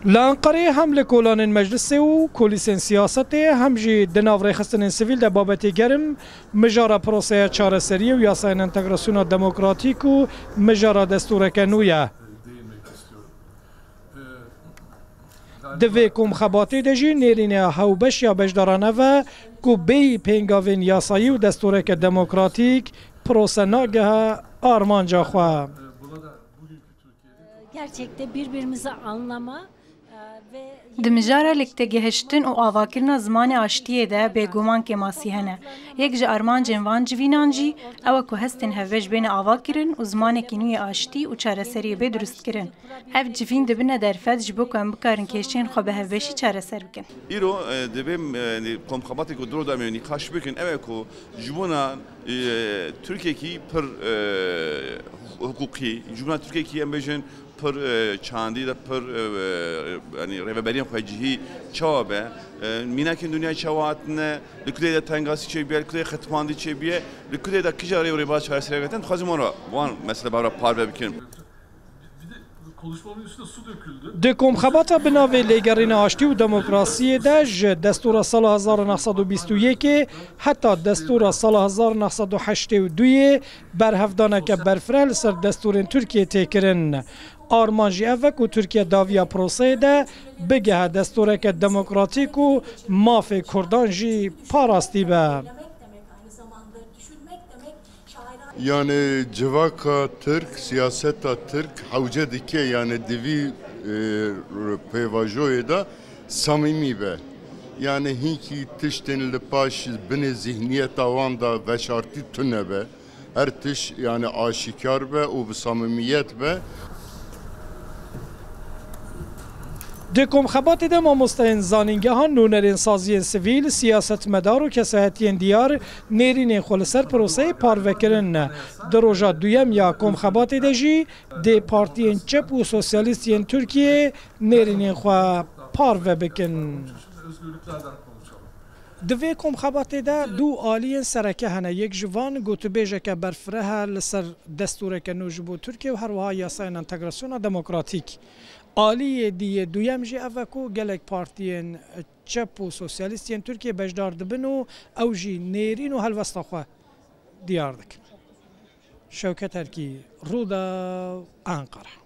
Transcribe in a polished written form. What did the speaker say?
لانقره هم لکولان مجلس و کلیسین سیاست هم جی دناو ریخستن سیویل ده بابتی گرم مجارا پروسه چاره سری و یاساین انتگراسیون دموکراتیک و مجارا دستور کنویه. دوی کم خباتی دجی نیرینه هاوبش یا بجدارانه و که بی پینگاوین یاسایی و دستور که دموکراتیک پروسه ناگه آرمانجا خواه. Gerçekte birbirimizi anlama ve Dimijara likte gehiştin û avakirina zimanê aştiyê de bêguman kemasî hene. Yek ji armancên van civînan jî ew e ku hestên hevbeş bêne avakirin û zimanekî nû yê aştî û çareseriyê bê durustkirin. Ev civîn dibine derfet ji bo ku em bikarin kêşeyên xwe bi hevbeşî çareser bikin. îro dibêm komxebatê ku diro da nîqaş bikin ew e ku ji bona Tirkiyekî pir hukukî, ji bona Tirkiyekî em bêjin پر چاندی در پر یعنی رهبری خواهی چابه مینا که دنیا چوات نه لکده در تنگاسی چه بیه لکده خطماندی چه بیه لکده در کجاری و باز چهار سری گفتن خواهیم ما وان مثلا برای پارو بکنیم. Konuşmanın üstüne su döküldü. دکم خباتا بناوی لیگرین آشتی و دموکراسی دج دستور سال 1921 حتی دستور سال 1982 برهفدانه که برفرل سر دستور ترکیه تکرن. آرمانجی اوک و ترکیه داویا پروسه ده بگه دستور که دموکراتیک و مافی کردان جی پاراستی به. Yani civaka Türk, siyaseta Türk, havce dike yani divi pevajoye da samimi be. Yani hinki tişten lipaş bine zihniyet avanda veşarti tüne be. Her tiş yani aşikar be, o samimiyet be. دکم خبات ده ماموستین زانینگه ها نونرین سازی سویل سیاست مدار و کسایتین دیار نیرین خلصر پروسه پاروکرن در روژا دویم یا کم خبات ده جی ده پارتین چپ و سوسیالیستین ترکیه نیرین خواه پارو بکن. دوی کم خبات ده دو آلین سرکه هنه یک جوان گوتو بیجه که برفره لسر دستوره که نوجبو ترکیه و هر وها یاساین انتگراسیون دموکراتیک. آلی دی دویم جی اوکو گلک پارتین چپ و سوسیالیستین ترکیه بجدار دبن و او جی نیرین و هلوستا خواه دیار دکن. شوکت هرکی رودا انقره.